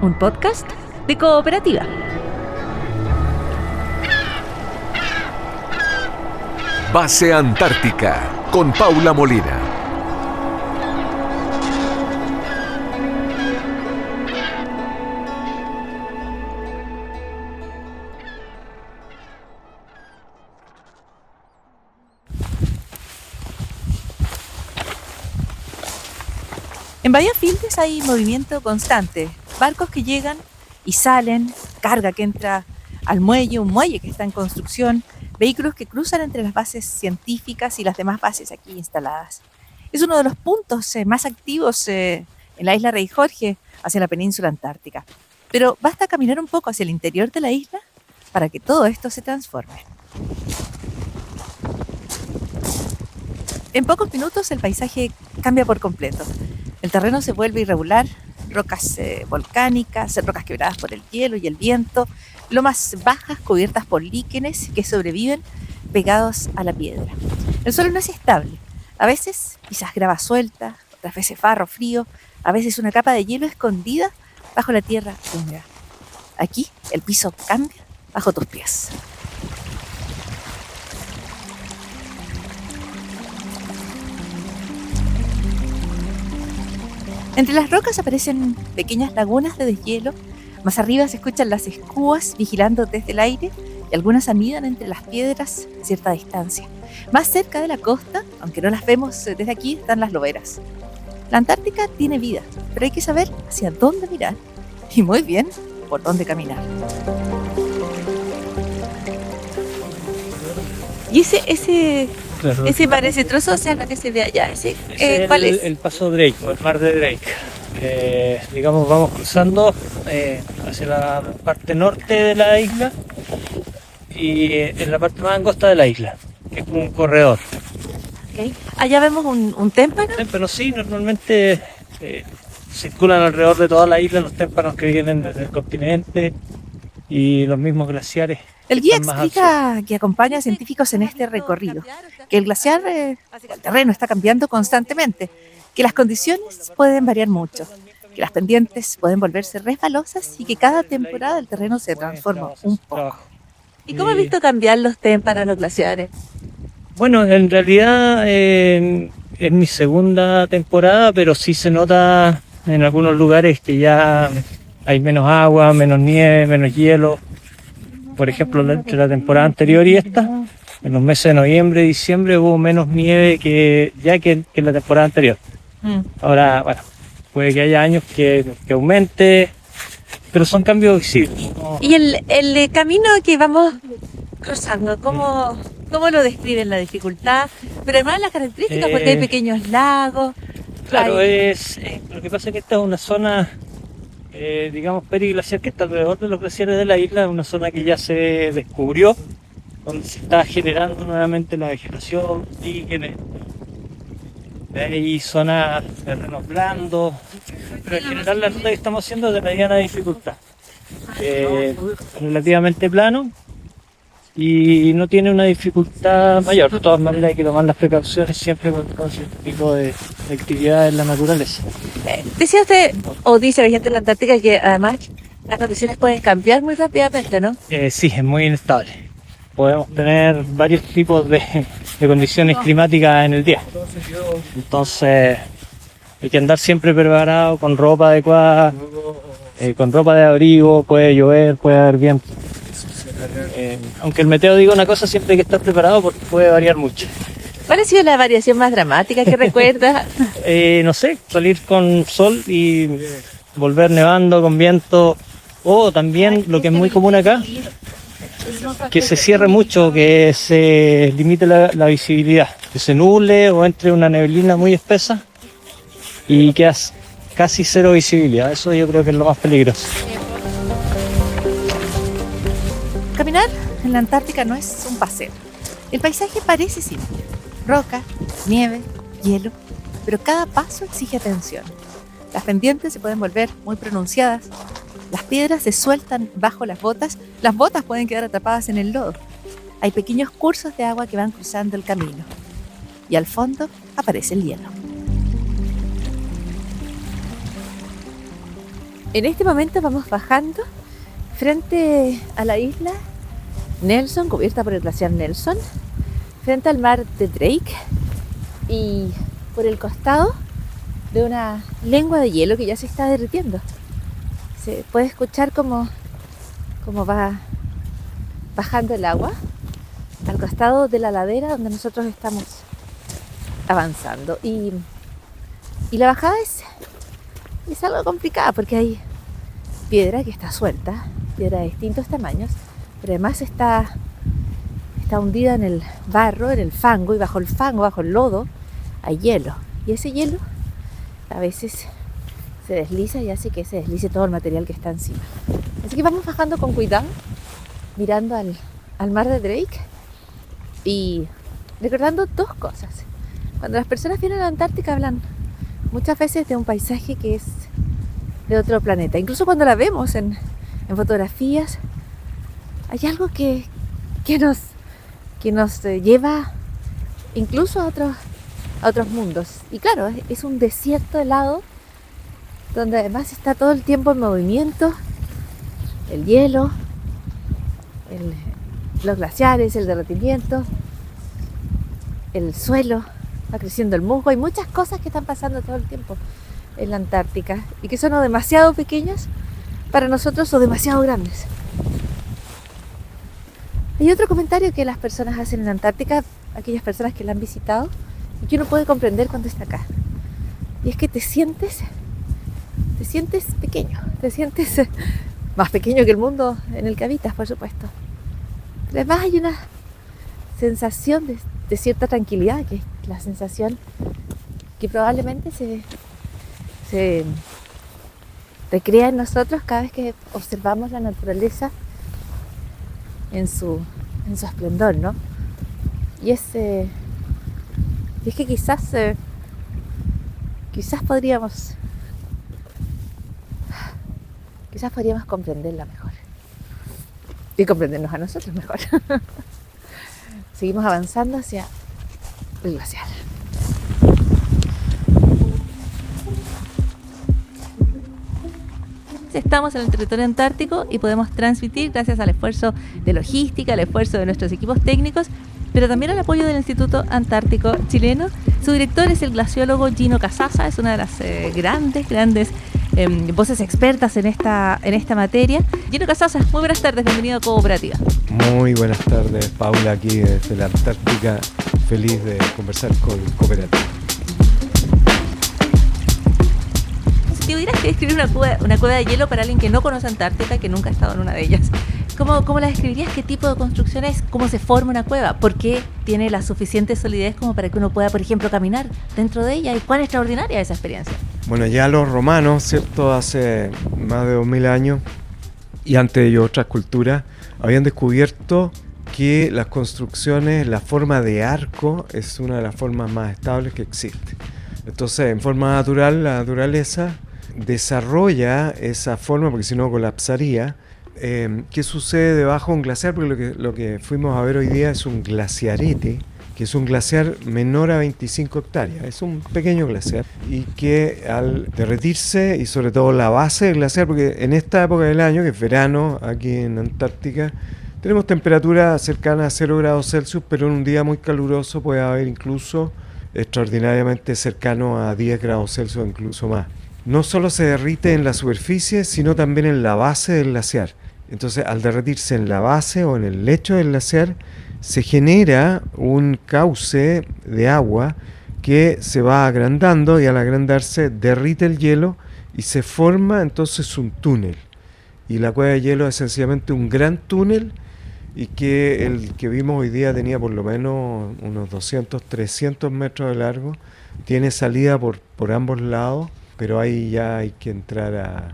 un podcast de Cooperativa. Base Antártica con Paula Molina. En Bahía Fildes hay movimiento constante, barcos que llegan y salen, carga que entra al muelle, un muelle que está en construcción, vehículos que cruzan entre las bases científicas y las demás bases aquí instaladas. Es uno de los puntos más activos en la isla Rey Jorge hacia la península antártica. Pero basta caminar un poco hacia el interior de la isla para que todo esto se transforme. En pocos minutos el paisaje cambia por completo. El terreno se vuelve irregular, rocas volcánicas, rocas quebradas por el hielo y el viento, lomas bajas cubiertas por líquenes que sobreviven pegados a la piedra. El suelo no es estable, a veces quizás grava suelta, otras veces barro frío, a veces una capa de hielo escondida bajo la tierra húmeda. Aquí el piso cambia bajo tus pies. Entre las rocas aparecen pequeñas lagunas de deshielo. Más arriba se escuchan las escúas vigilando desde el aire y algunas anidan entre las piedras a cierta distancia. Más cerca de la costa, aunque no las vemos desde aquí, están las loberas. La Antártica tiene vida, pero hay que saber hacia dónde mirar y muy bien por dónde caminar. Y ese trozo, o sea, lo que se ve allá, ¿cuál es? El paso Drake, o el mar de Drake. Digamos, vamos cruzando hacia la parte norte de la isla y en la parte más angosta de la isla, que es como un corredor. Okay. Allá vemos un témpano. Témpanos, sí, normalmente circulan alrededor de toda la isla los témpanos que vienen desde el continente y los mismos glaciares. El guía explica que acompaña a científicos en este recorrido, que el glaciar, el terreno está cambiando constantemente, que las condiciones pueden variar mucho, que las pendientes pueden volverse resbalosas y que cada temporada el terreno se transforma un poco. ¿Y cómo has visto cambiar los témpanos, los glaciares? Bueno, en realidad es mi segunda temporada, pero sí se nota en algunos lugares que ya hay menos agua, menos nieve, menos hielo. Por ejemplo, entre la temporada anterior y esta, en los meses de noviembre y diciembre hubo menos nieve que en la temporada anterior. Ahora, bueno, puede que haya años que aumente, pero son cambios visibles. ¿Y el camino que vamos cruzando, cómo lo describen? La dificultad, pero además las características, porque hay pequeños lagos. Claro, lo que pasa es que esta es una zona, digamos, periglaciar que está alrededor de los glaciares de la isla, una zona que ya se descubrió, donde se está generando nuevamente la vegetación, líquenes, hay zonas de terrenos blandos, pero en general la ruta que estamos haciendo es de mediana dificultad, relativamente plano y no tiene una dificultad mayor. De todas maneras hay que tomar las precauciones siempre con ese tipo de actividad en la naturaleza. Decía usted, o dice la gente en la Antártica, que además las condiciones pueden cambiar muy rápidamente, ¿no? Sí, es muy inestable. Podemos tener varios tipos de condiciones climáticas en el día. Entonces hay que andar siempre preparado, con ropa adecuada, con ropa de abrigo, puede llover, puede haber viento. Aunque el meteo diga una cosa, siempre hay que estar preparado porque puede variar mucho. ¿Cuál ha sido la variación más dramática que recuerdas? No sé, salir con sol y volver nevando con viento, o también lo que es muy común acá, que se cierre mucho, que se limite la visibilidad, que se nuble o entre una neblina muy espesa y quedas casi cero visibilidad. Eso yo creo que es lo más peligroso. Caminar en la Antártica no es un paseo. El paisaje parece simple: roca, nieve, hielo, pero cada paso exige atención. Las pendientes se pueden volver muy pronunciadas, las piedras se sueltan bajo las botas pueden quedar atrapadas en el lodo. Hay pequeños cursos de agua que van cruzando el camino y al fondo aparece el hielo. En este momento vamos bajando frente a la isla Nelson, cubierta por el glaciar Nelson, frente al mar de Drake y por el costado de una lengua de hielo que ya se está derritiendo. Se puede escuchar cómo va bajando el agua al costado de la ladera donde nosotros estamos avanzando. Y la bajada es algo complicada porque hay piedra que está suelta, piedra de distintos tamaños, pero además está hundida en el barro, en el fango, y bajo el fango, bajo el lodo, hay hielo. Y ese hielo a veces se desliza y hace que se deslice todo el material que está encima. Así que vamos bajando con cuidado, mirando al mar de Drake y recordando dos cosas. Cuando las personas vienen a la Antártica hablan muchas veces de un paisaje que es de otro planeta. Incluso cuando la vemos en fotografías, hay algo que nos lleva incluso a otros mundos. Y claro, es un desierto helado donde además está todo el tiempo en movimiento el hielo, los glaciares, el derretimiento, el suelo, va creciendo el musgo. Hay muchas cosas que están pasando todo el tiempo en la Antártica y que son o demasiado pequeñas para nosotros o demasiado grandes. Hay otro comentario que las personas hacen en la Antártica, aquellas personas que la han visitado, y que uno puede comprender cuando está acá. Y es que te sientes pequeño, te sientes más pequeño que el mundo en el que habitas, por supuesto. Pero además hay una sensación de cierta tranquilidad, que es la sensación que probablemente se recrea en nosotros cada vez que observamos la naturaleza en su esplendor, ¿no? Y es que quizás podríamos comprenderla mejor y comprendernos a nosotros mejor. Seguimos avanzando hacia el glaciar. Estamos en el territorio antártico y podemos transmitir gracias al esfuerzo de logística, al esfuerzo de nuestros equipos técnicos, pero también al apoyo del Instituto Antártico Chileno. Su director es el glaciólogo Gino Casasa, es una de las grandes voces expertas en esta materia. Gino Casasa, muy buenas tardes, bienvenido a Cooperativa. Muy buenas tardes, Paula, aquí desde la Antártica, feliz de conversar con Cooperativa. Si tuvieras que describir una cueva de hielo para alguien que no conoce Antártica, que nunca ha estado en una de ellas, ¿cómo la describirías? ¿Qué tipo de construcción es? ¿Cómo se forma una cueva? ¿Por qué tiene la suficiente solidez como para que uno pueda, por ejemplo, caminar dentro de ella? ¿Y cuán extraordinaria es esa experiencia? Bueno, ya los romanos, ¿cierto? Hace más de 2000 años, y antes de ello otras culturas, habían descubierto que las construcciones, la forma de arco es una de las formas más estables que existe. Entonces, en forma natural, la naturaleza desarrolla esa forma, porque si no colapsaría. ¿Qué sucede debajo de un glaciar? Porque lo que fuimos a ver hoy día es un glaciarete, que es un glaciar menor a 25 hectáreas. Es un pequeño glaciar y que al derretirse, y sobre todo la base del glaciar, porque en esta época del año, que es verano aquí en Antártica, tenemos temperaturas cercanas a 0 grados Celsius, pero en un día muy caluroso puede haber incluso extraordinariamente cercano a 10 grados Celsius o incluso más. No solo se derrite en la superficie, sino también en la base del glaciar. Entonces, al derretirse en la base o en el lecho del glaciar, se genera un cauce de agua que se va agrandando, y al agrandarse derrite el hielo y se forma entonces un túnel. Y la cueva de hielo es sencillamente un gran túnel, y que el que vimos hoy día tenía por lo menos unos 200, 300 metros de largo. Tiene salida por ambos lados, pero ahí ya hay que entrar a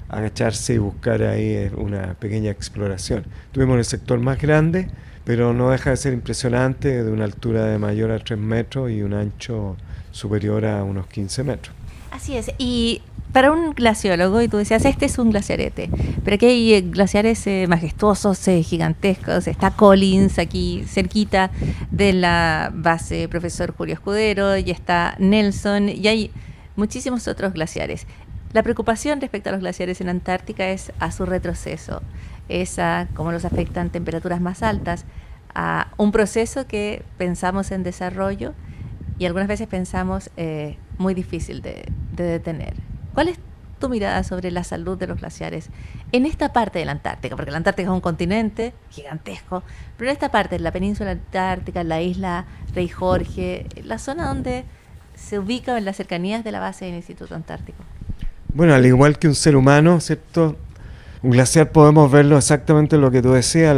agacharse y buscar ahí una pequeña exploración. Tuvimos el sector más grande, pero no deja de ser impresionante, de una altura de mayor a 3 metros y un ancho superior a unos 15 metros. Así es, y para un glaciólogo, y tú decías, este es un glaciarete, pero aquí hay glaciares majestuosos, gigantescos. Está Collins aquí cerquita de la base Profesor Julio Escudero, y está Nelson, y hay muchísimos otros glaciares. La preocupación respecto a los glaciares en Antártica es a su retroceso, es a cómo los afectan temperaturas más altas, a un proceso que pensamos en desarrollo y algunas veces pensamos muy difícil de detener. ¿Cuál es tu mirada sobre la salud de los glaciares en esta parte de la Antártica? Porque la Antártica es un continente gigantesco, pero en esta parte, en la península antártica, en la isla Rey Jorge, la zona donde se ubica en las cercanías de la base del Instituto Antártico. Bueno, al igual que un ser humano, ¿cierto? Un glaciar podemos verlo exactamente lo que tú decías,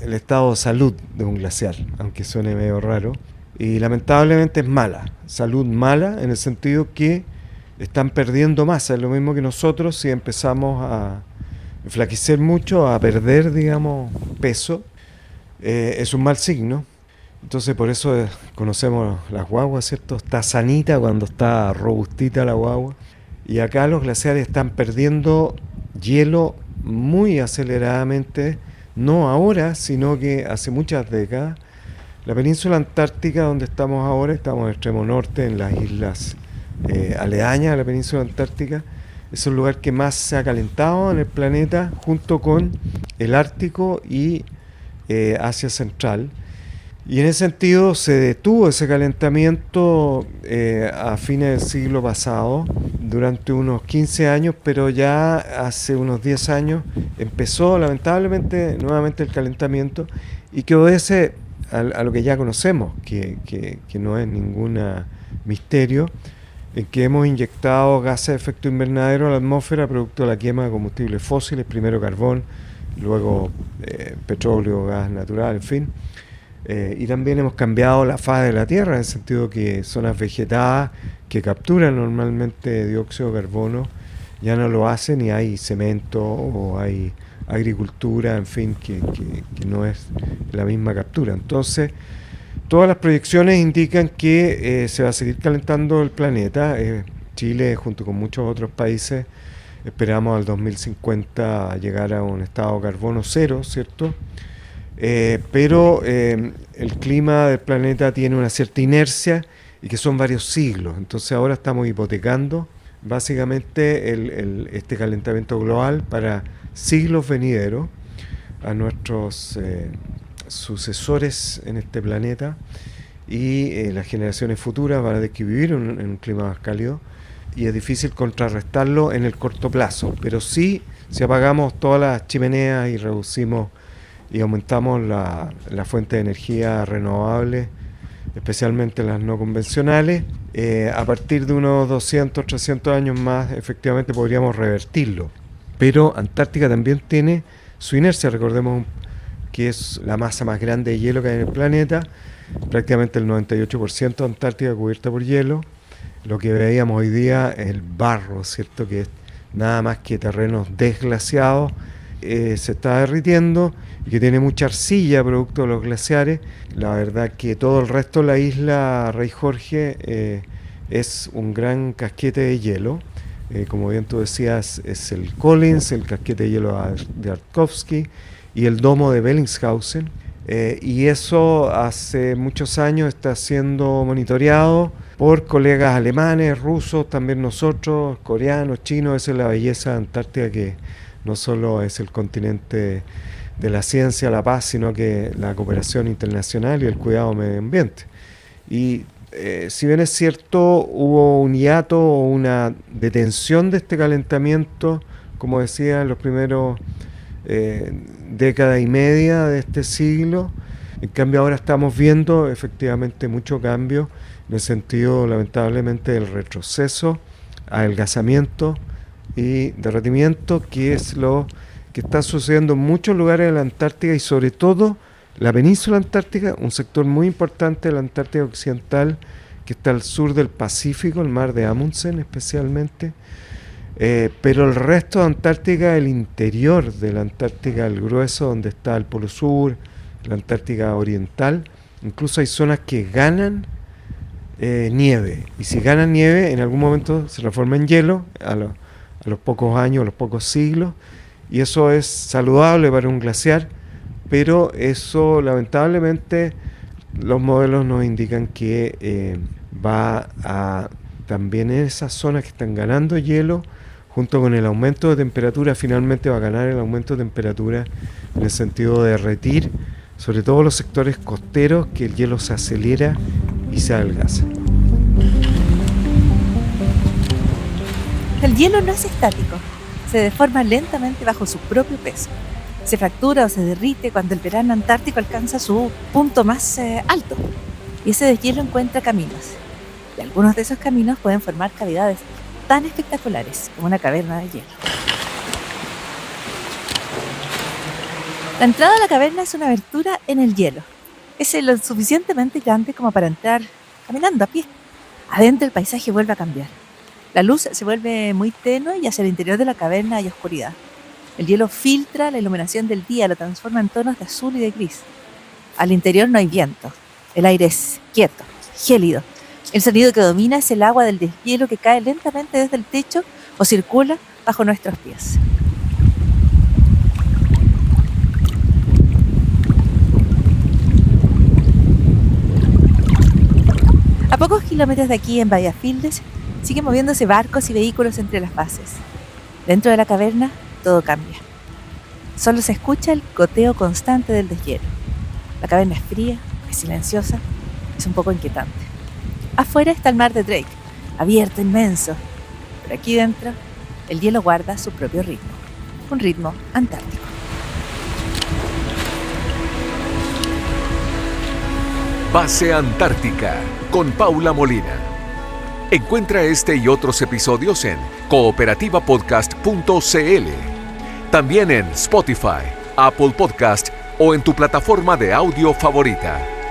el estado de salud de un glaciar, aunque suene medio raro. Y lamentablemente es mala, salud mala en el sentido que están perdiendo masa, es lo mismo que nosotros si empezamos a enflaquecer mucho, a perder, digamos, peso, es un mal signo. Entonces por eso conocemos las guaguas, ¿cierto? Está sanita cuando está robustita la guagua. Y acá los glaciares están perdiendo hielo muy aceleradamente, no ahora, sino que hace muchas décadas. La península antártica, donde estamos ahora, estamos en el extremo norte, en las islas aledañas a la península antártica, es el lugar que más se ha calentado en el planeta, junto con el Ártico y Asia Central. Y en ese sentido se detuvo ese calentamiento a fines del siglo pasado, durante unos 15 años, pero ya hace unos 10 años empezó lamentablemente nuevamente el calentamiento y que obedece a lo que ya conocemos, que no es ningún misterio, en que hemos inyectado gases de efecto invernadero a la atmósfera producto de la quema de combustibles fósiles, primero carbón, luego petróleo, gas natural, en fin. Y también hemos cambiado la faz de la Tierra, en el sentido que zonas vegetadas que capturan normalmente dióxido de carbono ya no lo hacen y hay cemento o hay agricultura, en fin, que no es la misma captura. Entonces, todas las proyecciones indican que se va a seguir calentando el planeta. Chile, junto con muchos otros países, esperamos al 2050 llegar a un estado de carbono cero, ¿cierto? Pero el clima del planeta tiene una cierta inercia y que son varios siglos. Entonces ahora estamos hipotecando básicamente este calentamiento global para siglos venideros a nuestros sucesores en este planeta, y las generaciones futuras van a tener que vivir en un clima más cálido, y es difícil contrarrestarlo en el corto plazo, pero sí, si apagamos todas las chimeneas y reducimos y aumentamos la fuente de energía renovable, especialmente las no convencionales, a partir de unos 200, 300 años más, efectivamente podríamos revertirlo. Pero Antártica también tiene su inercia, recordemos que es la masa más grande de hielo que hay en el planeta, prácticamente el 98% de Antártica cubierta por hielo. Lo que veíamos hoy día es el barro, ¿cierto? Que es nada más que terrenos desglaciados, se está derritiendo y que tiene mucha arcilla producto de los glaciares. La verdad que todo el resto de la isla Rey Jorge es un gran casquete de hielo. Como bien tú decías, es el Collins, el casquete de hielo de Arctovsky y el domo de Bellingshausen. Y eso hace muchos años está siendo monitoreado por colegas alemanes, rusos, también nosotros, coreanos, chinos. Esa es la belleza de Antártica, que no solo es el continente de la ciencia, la paz, sino que la cooperación internacional y el cuidado del medio ambiente. Y si bien es cierto, hubo un hiato o una detención de este calentamiento, como decía, en los primeros década y media de este siglo. En cambio ahora estamos viendo efectivamente mucho cambio, en el sentido lamentablemente del retroceso, adelgazamiento y derretimiento, que es lo que está sucediendo en muchos lugares de la Antártica y sobre todo la península antártica, un sector muy importante de la Antártica Occidental que está al sur del Pacífico, el mar de Amundsen especialmente. Pero el resto de Antártica, el interior de la Antártica, el grueso donde está el Polo Sur, la Antártica Oriental, incluso hay zonas que ganan nieve, y si ganan nieve en algún momento se transforma en hielo a los pocos años, a los pocos siglos, y eso es saludable para un glaciar, pero eso lamentablemente los modelos nos indican que va a también en esas zonas que están ganando hielo, junto con el aumento de temperatura, finalmente va a ganar el aumento de temperatura en el sentido de derretir, sobre todo los sectores costeros, que el hielo se acelera y se adelgaza. El hielo no es estático, se deforma lentamente bajo su propio peso. Se fractura o se derrite cuando el verano antártico alcanza su punto más alto. Y ese deshielo encuentra caminos. Y algunos de esos caminos pueden formar cavidades tan espectaculares como una caverna de hielo. La entrada a la caverna es una abertura en el hielo. Es lo suficientemente grande como para entrar caminando a pie. Adentro el paisaje vuelve a cambiar. La luz se vuelve muy tenue y hacia el interior de la caverna hay oscuridad. El hielo filtra la iluminación del día, lo transforma en tonos de azul y de gris. Al interior no hay viento. El aire es quieto, gélido. El sonido que domina es el agua del deshielo que cae lentamente desde el techo o circula bajo nuestros pies. A pocos kilómetros de aquí, en Bahía Fields, siguen moviéndose barcos y vehículos entre las bases. Dentro de la caverna, todo cambia. Solo se escucha el goteo constante del deshielo. La caverna es fría, es silenciosa, es un poco inquietante. Afuera está el mar de Drake, abierto, inmenso. Pero aquí dentro, el hielo guarda su propio ritmo. Un ritmo antártico. Base Antártica con Paula Molina. Encuentra este y otros episodios en cooperativapodcast.cl. También en Spotify, Apple Podcast o en tu plataforma de audio favorita.